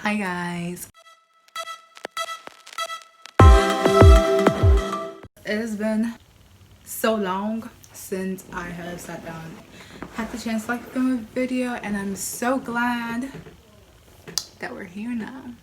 Hi guys. It has been so long since I have sat down, had the chance to like film a video, and I'm so glad that we're here now.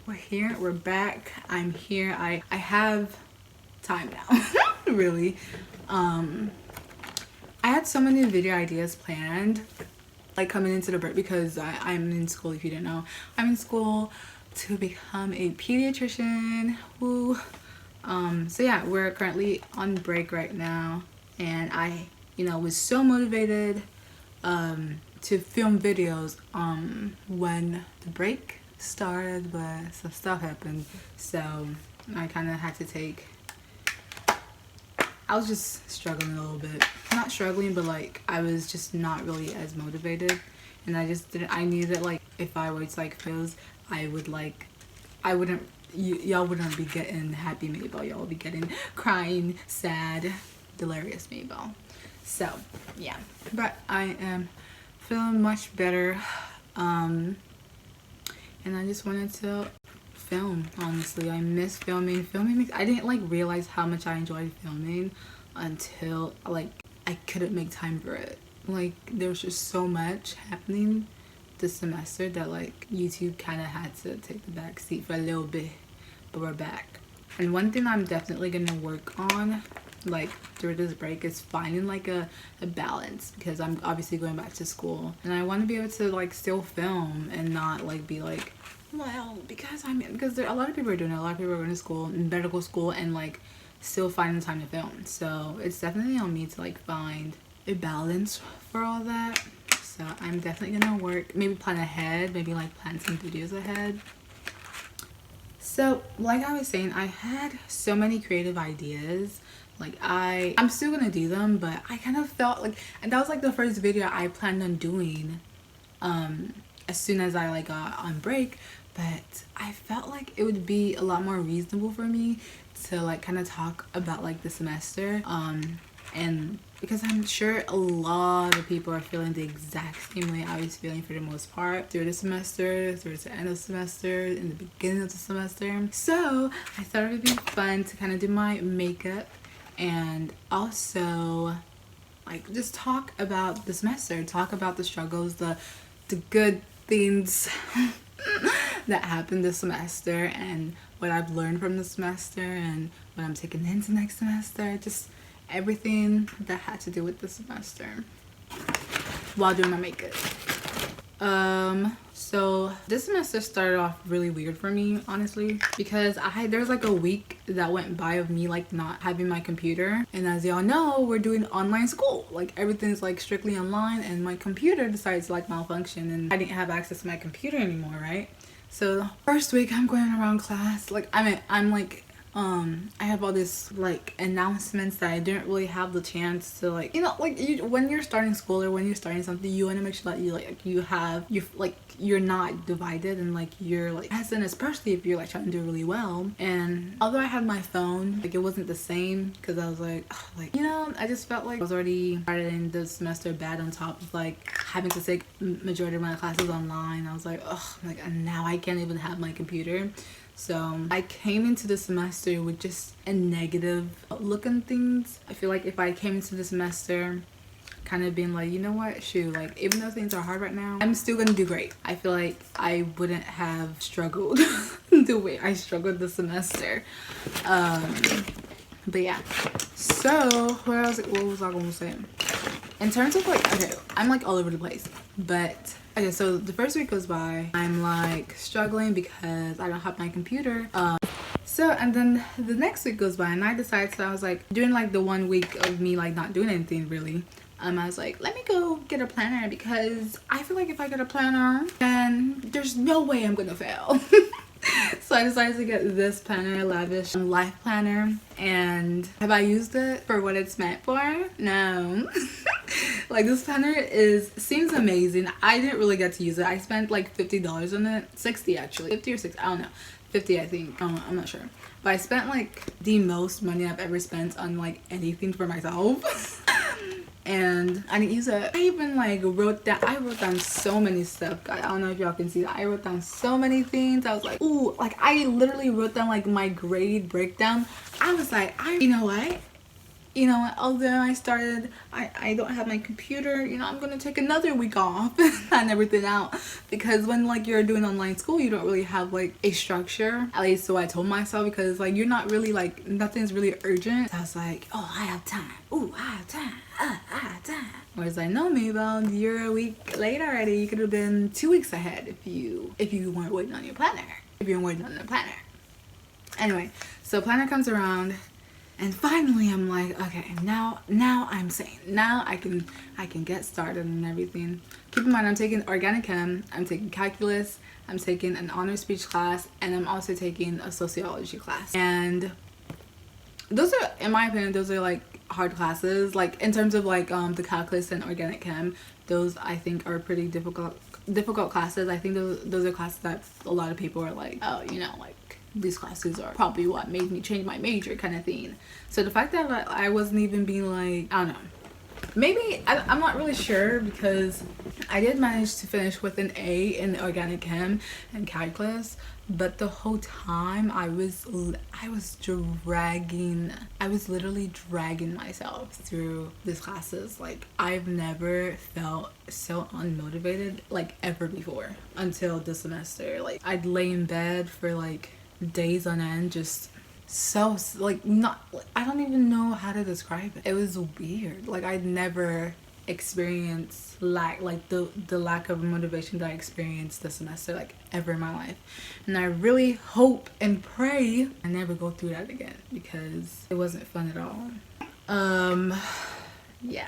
We're here, we're back, I'm here. I have time now. Really. I had so many video ideas planned like coming into the break because I'm in school. If you didn't know, I'm in school to become a pediatrician. Woo. So yeah, we're currently on break right now, and I was so motivated to film videos when the break started, but some stuff happened, so I kind of had to take. I was just struggling a little bit. Not struggling, but like I was just not really as motivated, and I just didn't. I knew that like if I were to like films, I wouldn't. Y'all wouldn't be getting happy Mabel. Y'all would be getting crying, sad, delirious Mabel. So yeah, but I am feeling much better, and I just wanted to film. Honestly, I miss filming. I didn't like realize how much I enjoyed filming until like I couldn't make time for it. Like there was just so much happening this semester that like YouTube kind of had to take the back seat for a little bit, but we're back. And one thing I'm definitely gonna work on like through this break is finding like a balance, because I'm obviously going back to school and I want to be able to like still film and not like be like, well, because there a lot of people are doing it. A lot of people are going to school, medical school, and like still finding time to film. So it's definitely on me to like find a balance for all that. So I'm definitely gonna work, maybe plan ahead, maybe like plan some videos ahead. So like I was saying, I had so many creative ideas. Like I'm still gonna do them, but I kind of felt like, and that was like the first video I planned on doing as soon as I like got on break, but I felt like it would be a lot more reasonable for me to like kind of talk about like the semester, and because I'm sure a lot of people are feeling the exact same way I was feeling for the most part through the semester, through the end of the semester, in the beginning of the semester. So I thought it would be fun to kind of do my makeup and also like just talk about the semester, talk about the struggles, the good things that happened this semester, and what I've learned from the semester, and what I'm taking into next semester. Just everything that had to do with the semester while doing my makeup. So this semester started off really weird for me, honestly, because there's like a week that went by of me like not having my computer, and as y'all know, we're doing online school. Like everything's like strictly online, and my computer decides to like malfunction, and I didn't have access to my computer anymore, right? So first week I'm going around class, like I'm like I have all this like announcements that I didn't really have the chance to like, like when you're starting school or when you're starting something, you want to make sure that you're not divided, and like you're like present, especially if you're like trying to do really well. And although I had my phone, like it wasn't the same, because I was like, I just felt like I was already starting the semester bad on top of like having to take majority of my classes online. I was like, and now I can't even have my computer. So I came into the semester with just a negative outlook on things. I feel like if I came into the semester kind of being like, you know what, shoot, like even though things are hard right now, I'm still gonna do great. I feel like I wouldn't have struggled the way I struggled this semester. But yeah, so what was I gonna say? In terms of like, okay, I'm like all over the place, but okay, so the first week goes by, I'm like struggling because I don't have my computer. So and then the next week goes by, and I decided, so I was like during like the 1 week of me like not doing anything really, I was like, let me go get a planner, because I feel like if I get a planner, then there's no way I'm gonna fail. So I decided to get this planner, Lavish Life Planner, and have I used it for what it's meant for? No. Like this planner seems amazing. I didn't really get to use it. I spent like $50 on it, 60 actually, 50 or 60, I don't know, 50 I think, I'm not sure, but I spent like the most money I've ever spent on like anything for myself. and I didn't use it. I even like wrote down so many stuff, guys. I don't know if y'all can see that. I wrote down so many things. I was like, ooh, like I literally wrote down like my grade breakdown. I was like, you know what? Although I don't have my computer, I'm gonna take another week off and everything out, because when like you're doing online school, you don't really have like a structure, at least so I told myself, because like you're not really like, nothing's really urgent. So I was like, oh, I have time. Ooh, I have time. I have time. Whereas I know, Mabel, you're a week late already. You could have been 2 weeks ahead if you weren't waiting on your planner. If you weren't waiting on the planner. Anyway, so planner comes around. And finally, I'm like, okay, now I'm sane. Now I can get started and everything. Keep in mind, I'm taking organic chem, I'm taking calculus, I'm taking an honor speech class, and I'm also taking a sociology class. And those are, in my opinion, those are like hard classes. Like in terms of like the calculus and organic chem, those I think are pretty difficult classes. I think those are classes that a lot of people are like, oh, like these classes are probably what made me change my major kind of thing. So the fact that I wasn't even being like, I don't know, maybe I'm not really sure, because I did manage to finish with an A in organic chem and calculus, but the whole time I was literally dragging myself through these classes. Like I've never felt so unmotivated like ever before until this semester. Like I'd lay in bed for like days on end, just so like I don't even know how to describe it. It was weird. Like I'd never experienced like the lack of motivation that I experienced this semester like ever in my life, and I really hope and pray I never go through that again, because it wasn't fun at all. Yeah.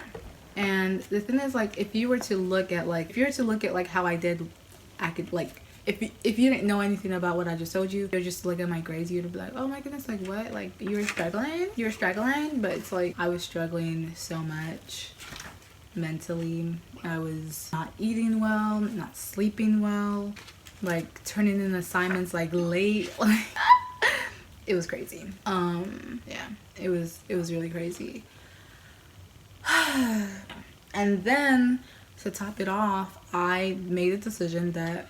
And the thing is, like, if you were to look at like how I did, I could like, if you didn't know anything about what I just told you, you're just look at my grades, you'd be like, oh my goodness, like what? Like you were struggling? But it's like I was struggling so much mentally. I was not eating well, not sleeping well, like turning in assignments like late. Like it was crazy. Yeah, it was really crazy. And then to top it off, I made a decision that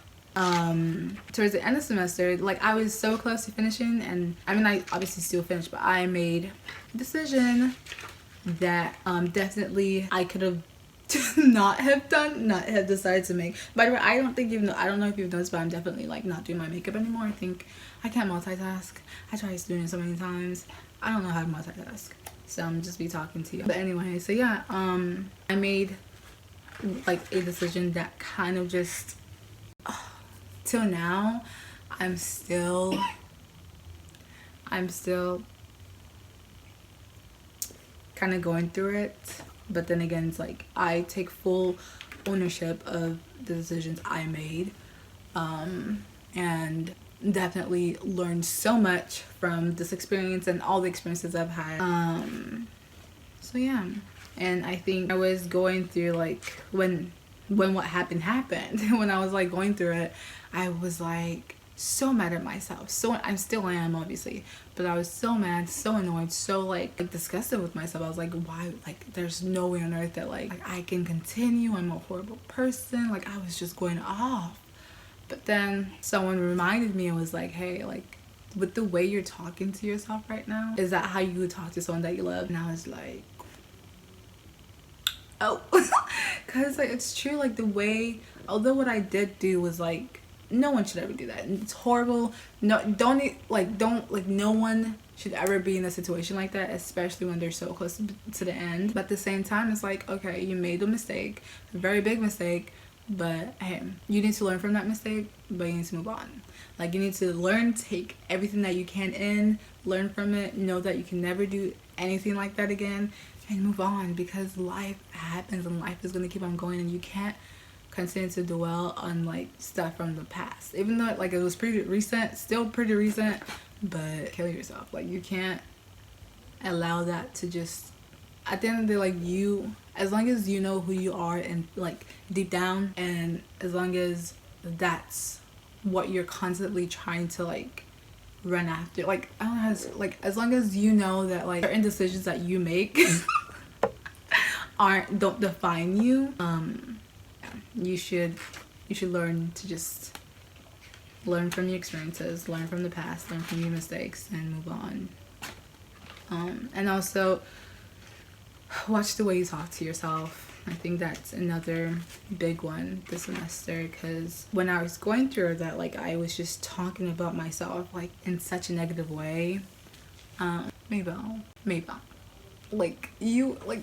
towards the end of the semester, like I was so close to finishing, and I mean I obviously still finished, but I made a decision that definitely I could have not have decided to make. By the way, I don't know if you've noticed, but I'm definitely like not doing my makeup anymore. I think I can't multitask. I tried doing it so many times. I don't know how to multitask, so I'm just be talking to you. But anyway, so yeah, I made like a decision that kind of just till now I'm still kind of going through it. But then again, it's like I take full ownership of the decisions I made, and definitely learned so much from this experience and all the experiences I've had. So yeah, and I think I was going through like when what happened when I was like going through it, I was like so mad at myself. So I still am, obviously, but I was so mad, so annoyed, so like disgusted with myself. I was like, why? Like there's no way on earth that like I can continue. I'm a horrible person. Like I was just going off. But then someone reminded me and was like, hey, like with the way you're talking to yourself right now, is that how you would talk to someone that you love? And I was like, oh. Because like it's true, like the way, although what I did do was like, no one should ever do that. It's horrible. No one should ever be in a situation like that, especially when they're so close to the end. But at the same time, it's like, okay, you made a mistake, a very big mistake, but hey, you need to learn from that mistake, but you need to move on. Like you need to learn, take everything that you can in, learn from it, know that you can never do anything like that again, and move on, because life happens and life is going to keep on going, and you can't continue to dwell on like stuff from the past, even though like it was still pretty recent, but kill yourself. Like you can't allow that to just, at the end of the day, like you, as long as you know who you are and like deep down, and as long as that's what you're constantly trying to like run after, like I don't know how to, like as long as you know that like certain decisions that you make don't define you. You should learn to just learn from your experiences, learn from the past, learn from your mistakes, and move on. And also watch the way you talk to yourself. I think that's another big one this semester, because when I was going through that, like, I was just talking about myself like in such a negative way. Mabel, like, you, like,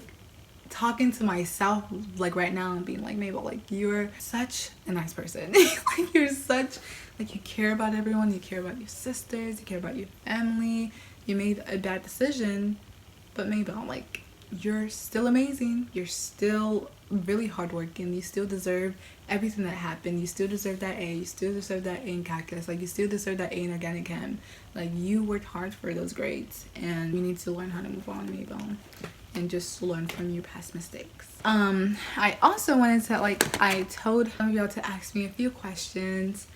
talking to myself like right now and being like, Mabel, like, you're such a nice person. Like, you're such, like, you care about everyone, you care about your sisters, you care about your family. You made a bad decision, but Mabel, like, you're still amazing. You're still really hardworking. You still deserve everything that happened. You still deserve that A. You still deserve that A in calculus. Like, you still deserve that A in organic chem. Like, you worked hard for those grades, and you need to learn how to move on, Mabel, and just learn from your past mistakes. I also wanted to, like, I told some of y'all to ask me a few questions,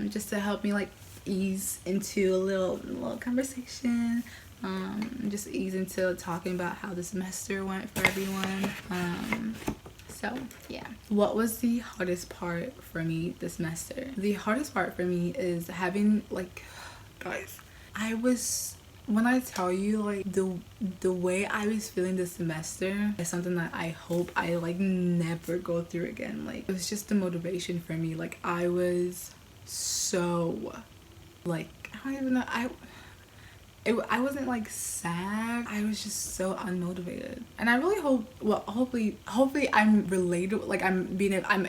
just to help me, like, ease into a little conversation. Just ease into talking about how the semester went for everyone. So yeah, what was the hardest part for me this semester? The hardest part for me is having, like, guys, when I tell you, like, the way I was feeling this semester is something that I hope I, like, never go through again. Like, it was just the motivation for me. Like, I was so, like, I don't even know, I wasn't, like, sad. I was just so unmotivated, and I really hope, well, hopefully I'm relatable, like, I'm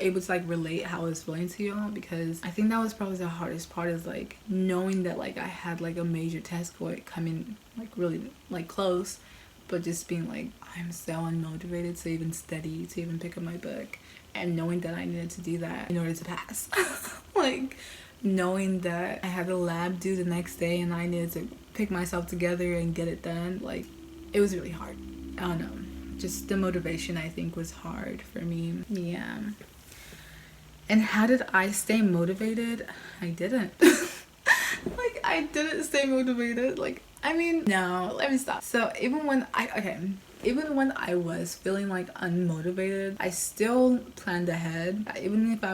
able to, like, relate how I was feeling to y'all, because I think that was probably the hardest part, is, like, knowing that, like, I had, like, a major test coming, like, really, like, close, but just being like, I'm so unmotivated to even study, to even pick up my book, and knowing that I needed to do that in order to pass. Like, knowing that I had a lab due the next day and I needed to pick myself together and get it done, like, it was really hard. I don't know, just the motivation, I think, was hard for me. Yeah. And how did I stay motivated? I didn't. Like, I didn't stay motivated. Like, I mean, no, let me stop. So even when I was feeling, like, unmotivated, I still planned ahead. Even if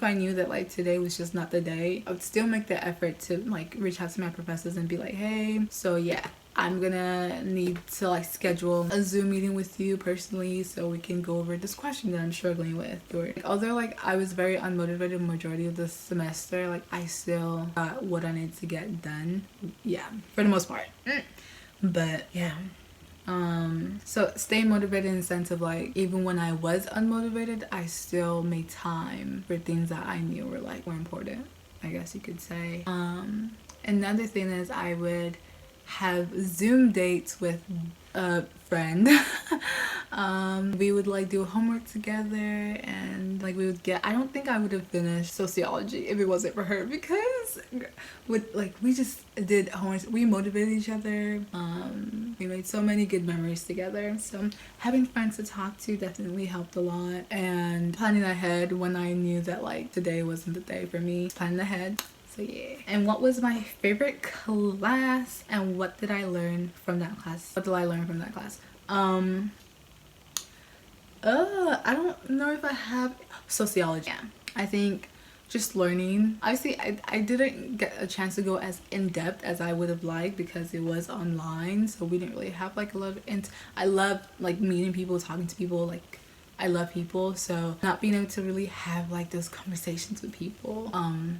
I knew that, like, today was just not the day, I would still make the effort to, like, reach out to my professors and be like, hey, so yeah, I'm gonna need to, like, schedule a Zoom meeting with you personally so we can go over this question that I'm struggling with. Or, like, although, like, I was very unmotivated majority of the semester, like, I still got what I needed to get done. Yeah, for the most part. But yeah. So stay motivated in the sense of, like, even when I was unmotivated, I still made time for things that I knew were, like, more important, I guess you could say. Another thing is I would have Zoom dates with a friend. We would, like, do homework together, and, like, we would I don't think I would have finished sociology if it wasn't for her, because we just did homework, we motivated each other, we made so many good memories together. So having friends to talk to definitely helped a lot, and planning ahead when I knew that, like, today wasn't the day for me, planning ahead. So yeah. And what was my favorite class, and what did I learn from that class? I don't know if I have sociology. Yeah, I think just learning. Obviously, I didn't get a chance to go as in-depth as I would have liked because it was online, so we didn't really have, like, a lot of I love, like, meeting people, talking to people, like, I love people, so not being able to really have, like, those conversations with people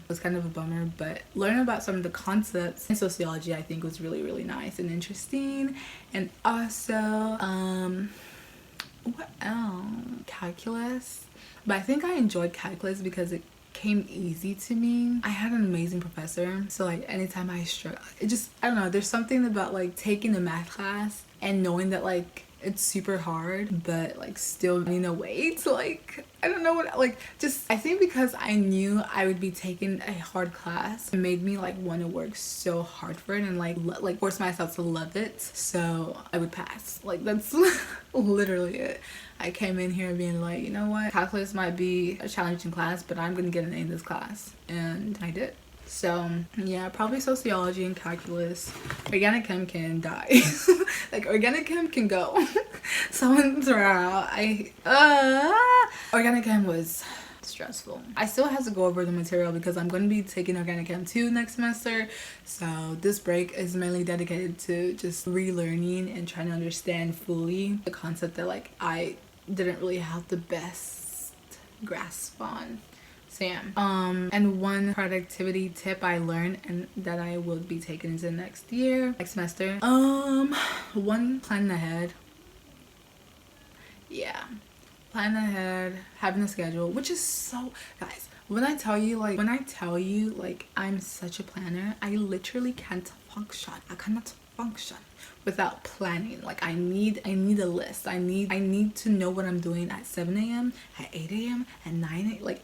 was kind of a bummer. But learning about some of the concepts in sociology, I think, was really, really nice and interesting. And also what else? Calculus. But I think I enjoyed calculus because it came easy to me. I had an amazing professor, so, like, anytime I struggle, it just, I don't know, there's something about, like, taking a math class and knowing that, like, it's super hard, but, like, still in a way to, like, I don't know what, like, just, I think because I knew I would be taking a hard class, it made me, like, want to work so hard for it and, like force myself to love it so I would pass. Like, that's literally it. I came in here being like, you know what, calculus might be a challenging class, but I'm gonna get an A in this class, and I did. So yeah, probably sociology and calculus. Organic chem can die. Like organic chem can go. Someone's around. Organic chem was stressful. I still have to go over the material because I'm going to be taking organic chem 2 next semester. So this break is mainly dedicated to just relearning and trying to understand fully the concept that like I didn't really have the best grasp on. So yeah. And one productivity tip I learned and that I will be taking into next semester. One, plan ahead. Yeah. Plan ahead, having a schedule, which is so, guys, when I tell you like I'm such a planner, I literally can't function. I cannot function without planning. Like I need a list. I need to know what I'm doing at 7 a.m, at 8 a.m, at 9 a.m. Like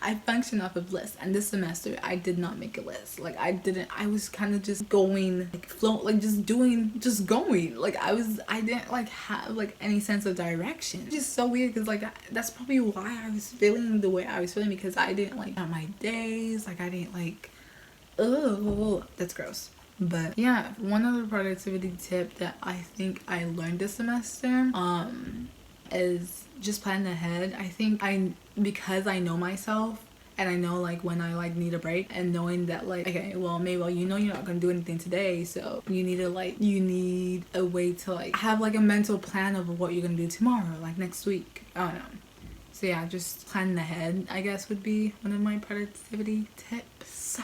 I function off of lists, and this semester I did not make a list. Like I was kind of just going, like float, like just going. Like I didn't like have like any sense of direction. It's just so weird because like that's probably why I was feeling the way I was feeling, because I didn't like on my days, like I didn't like, oh, that's gross. But yeah, one other productivity tip that I think I learned this semester is just plan ahead. I think because I know myself and I know like when I like need a break, and knowing that like, okay, well maybe you know you're not gonna do anything today, so you need a way to like have like a mental plan of what you're gonna do tomorrow, like next week. I don't know. So yeah, just plan ahead, I guess, would be one of my productivity tips.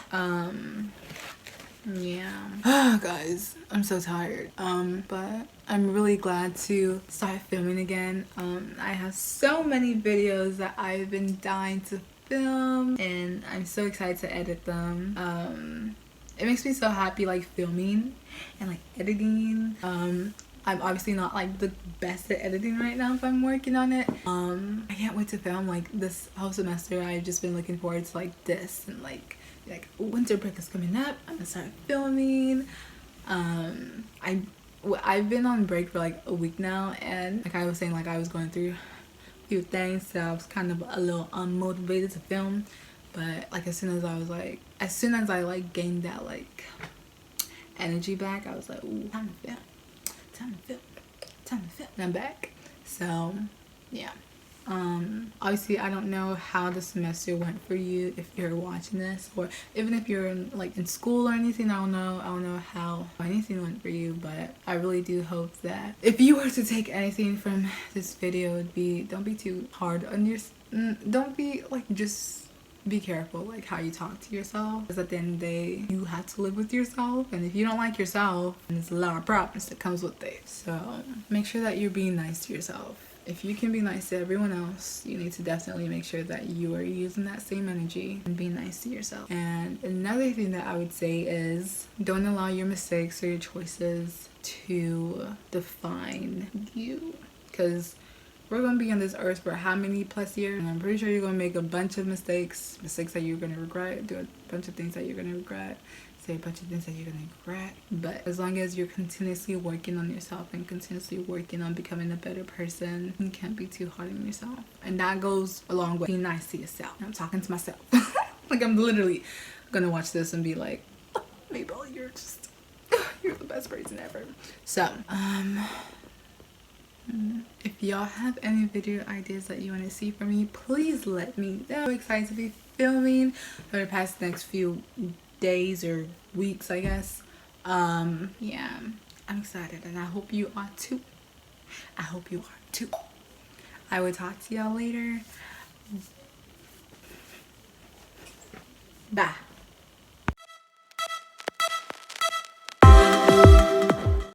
Yeah. Guys, I'm so tired. But I'm really glad to start filming again. I have so many videos that I've been dying to film, and I'm so excited to edit them. It makes me so happy like filming and like editing. I'm obviously not like the best at editing right now, but I'm working on it. I can't wait to film. Like this whole semester I've just been looking forward to like this, and like winter break is coming up. I'm gonna start filming. I've been on break for like a week now, and like I was saying, like I was going through a few things, so I was kind of a little unmotivated to film. But like as soon as I like gained that like energy back, I was like, ooh, time to film, and I'm back. So yeah. Obviously I don't know how the semester went for you if you're watching this, or even if you're in school or anything. I don't know how anything went for you, but I really do hope that if you were to take anything from this video, it'd be, don't be too hard on don't be like, just be careful like how you talk to yourself, because at the end of the day you have to live with yourself, and if you don't like yourself, then there's a lot of problems that comes with it. So make sure that you're being nice to yourself. If you can be nice to everyone else, you need to definitely make sure that you are using that same energy and being nice to yourself. And another thing that I would say is, don't allow your mistakes or your choices to define you, because we're going to be on this earth for how many plus years, and I'm pretty sure you're going to make a bunch of mistakes that you're going to regret, do a bunch of things that you're going to regret, say a bunch of things that you're going to regret. But as long as you're continuously working on yourself and continuously working on becoming a better person, you can't be too hard on yourself. And that goes along with being nice to yourself. I'm talking to myself. Like I'm literally going to watch this and be like, oh, Mabel, you're the best person ever. So, if y'all have any video ideas that you want to see from me, please let me know. I'm excited to be filming for the past next few days or weeks, I guess. Yeah, I'm excited, and I hope you are too. I will talk to y'all later. Bye.